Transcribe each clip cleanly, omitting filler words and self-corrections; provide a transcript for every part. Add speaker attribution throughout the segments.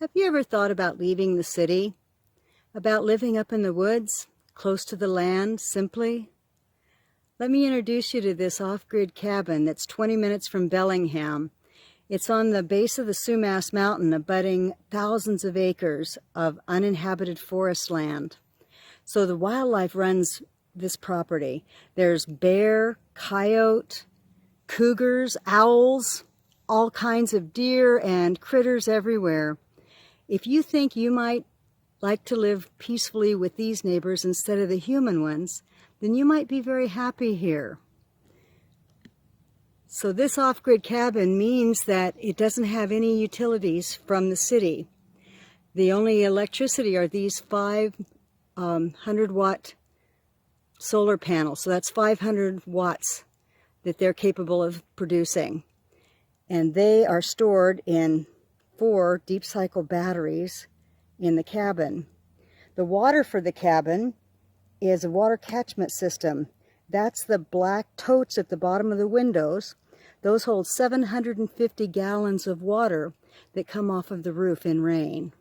Speaker 1: Have you ever thought about leaving the city? About living up in the woods, close to the land, simply? Let me introduce you to this off-grid cabin that's 20 minutes from Bellingham. It's on the base of the Sumas Mountain, abutting thousands of acres of uninhabited forest land. So the wildlife runs this property. There's bear, coyote, cougars, owls, all kinds of deer and critters everywhere. If you think you might like to live peacefully with these neighbors instead of the human ones, then you might be very happy here. So this off-grid cabin means that it doesn't have any utilities from the city. The only electricity are these 500-watt solar panels. So that's 500 watts that they're capable of producing. And they are stored in 4 deep cycle batteries in the cabin. The water for the cabin is a water catchment system. That's the black totes at the bottom of the windows. Those hold 750 gallons of water that come off of the roof in rain.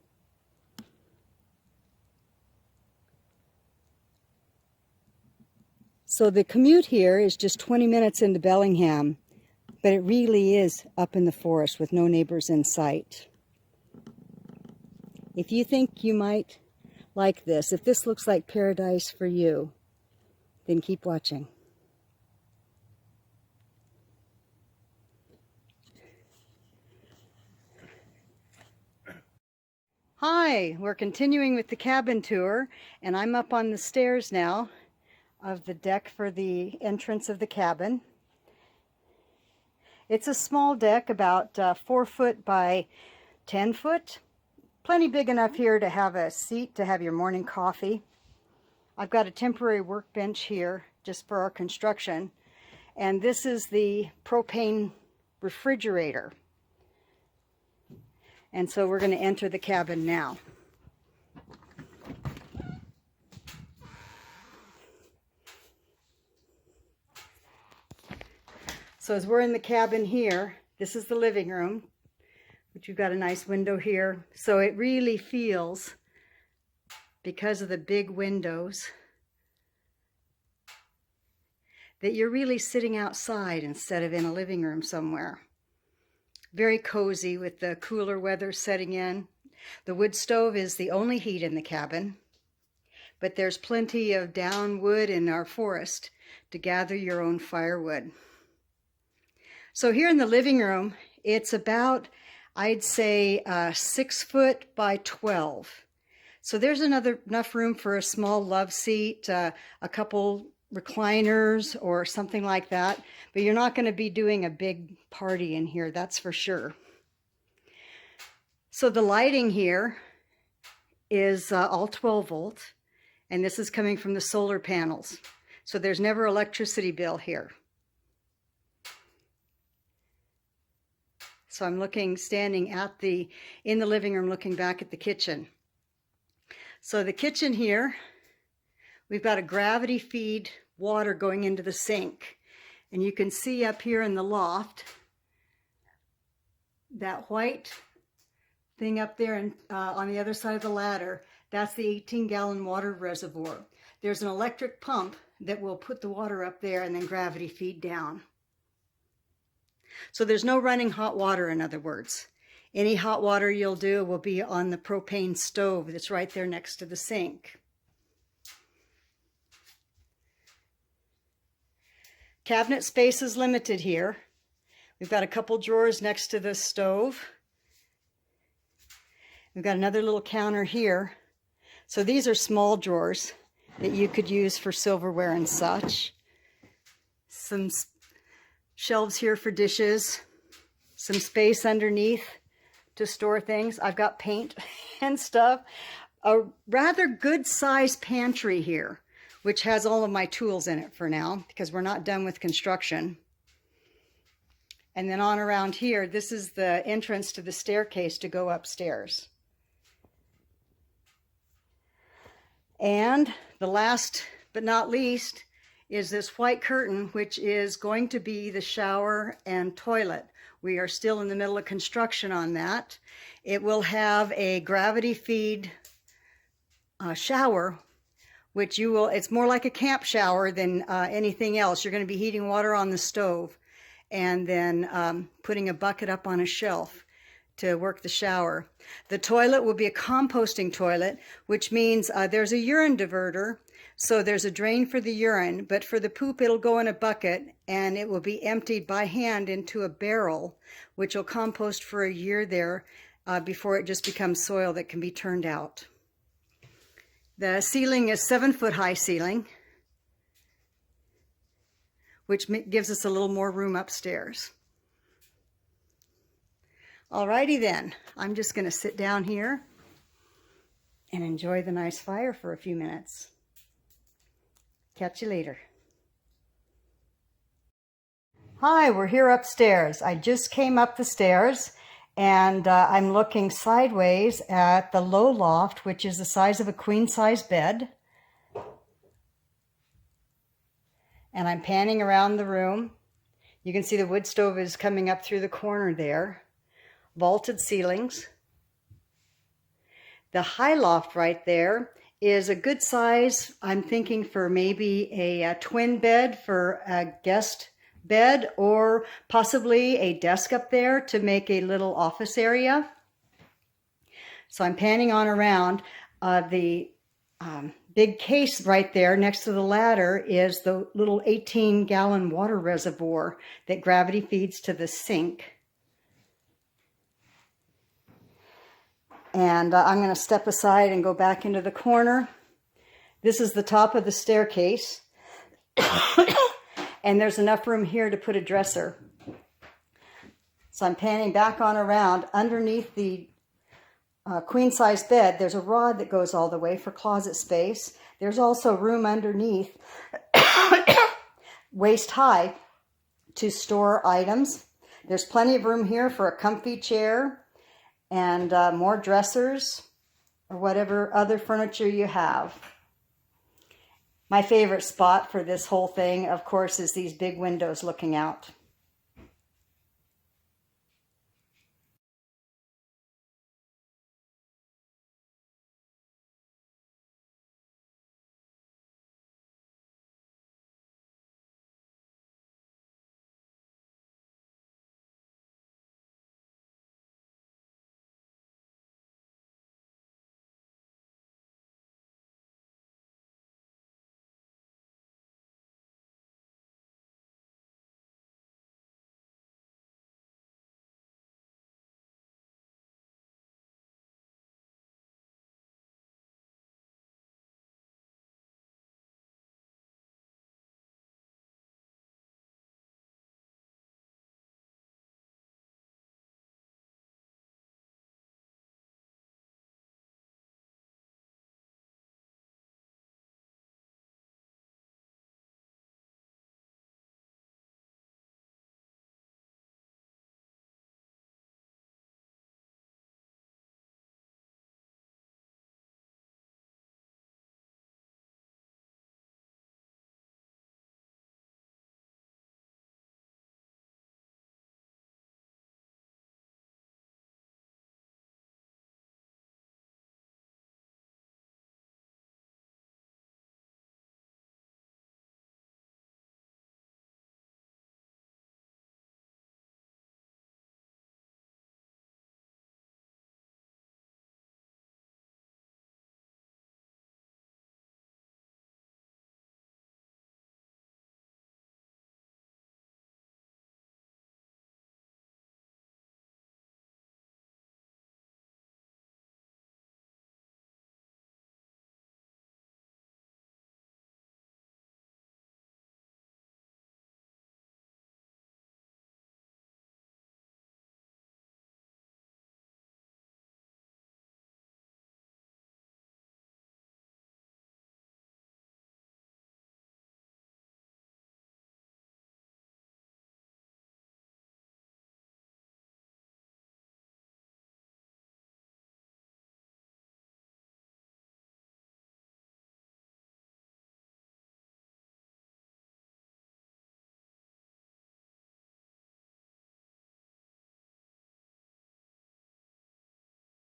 Speaker 1: So the commute here is just 20 minutes into Bellingham, but it really is up in the forest with no neighbors in sight. If you think you might like this, if this looks like paradise for you, then keep watching. Hi, we're continuing with the cabin tour, and I'm up on the stairs now of the deck for the entrance of the cabin. It's a small deck, about 4 foot by 10 foot. Plenty big enough here to have a seat to have your morning coffee. I've got a temporary workbench here just for our construction. And this is the propane refrigerator. And so we're going to enter the cabin now. So as we're in the cabin here, this is the living room, which you've got a nice window here. So it really feels, because of the big windows, that you're really sitting outside instead of in a living room somewhere. Very cozy with the cooler weather setting in. The wood stove is the only heat in the cabin, but there's plenty of down wood in our forest to gather your own firewood. So here in the living room, it's about, I'd say, 6 foot by 12. So there's enough room for a small love seat, a couple recliners or something like that. But you're not going to be doing a big party in here, that's for sure. So the lighting here is all 12 volt, and this is coming from the solar panels. So there's never electricity bill here. So I'm standing in the living room, looking back at the kitchen. So the kitchen here, we've got a gravity feed water going into the sink. And you can see up here in the loft, that white thing up there and on the other side of the ladder, that's the 18-gallon water reservoir. There's an electric pump that will put the water up there and then gravity feed down. So there's no running hot water, in other words. Any hot water you'll do will be on the propane stove that's right there next to the sink. Cabinet space is limited here. We've got a couple drawers next to the stove. We've got another little counter here. So these are small drawers that you could use for silverware and such. Some shelves here for dishes, some space underneath to store things. I've got paint and stuff. A rather good sized pantry here, which has all of my tools in it for now because we're not done with construction. And then on around here, this is the entrance to the staircase to go upstairs. And the last but not least is this white curtain, which is going to be the shower and toilet. We are still in the middle of construction on that. It will have a gravity feed shower, which it's more like a camp shower than anything else. You're going to be heating water on the stove and then putting a bucket up on a shelf to work the shower. The toilet will be a composting toilet, which means there's a urine diverter. So there's a drain for the urine, but for the poop, it'll go in a bucket and it will be emptied by hand into a barrel, which will compost for a year there before it just becomes soil that can be turned out. The ceiling is 7-foot high ceiling, which gives us a little more room upstairs. Alrighty then, I'm just going to sit down here and enjoy the nice fire for a few minutes. Catch you later. Hi, we're here upstairs. I just came up the stairs and I'm looking sideways at the low loft, which is the size of a queen-size bed. And I'm panning around the room. You can see the wood stove is coming up through the corner there. Vaulted ceilings. The high loft right there is a good size. I'm thinking for maybe a twin bed for a guest bed, or possibly a desk up there to make a little office area. So I'm panning on around. The big case right there next to the ladder is the little 18-gallon water reservoir that gravity feeds to the sink. And I'm going to step aside and go back into the corner. This is the top of the staircase. And there's enough room here to put a dresser. So I'm panning back on around. Underneath the queen-size bed, there's a rod that goes all the way for closet space. There's also room underneath, waist high, to store items. There's plenty of room here for a comfy chair and more dressers or whatever other furniture you have. My favorite spot for this whole thing, of course, is these big windows looking out.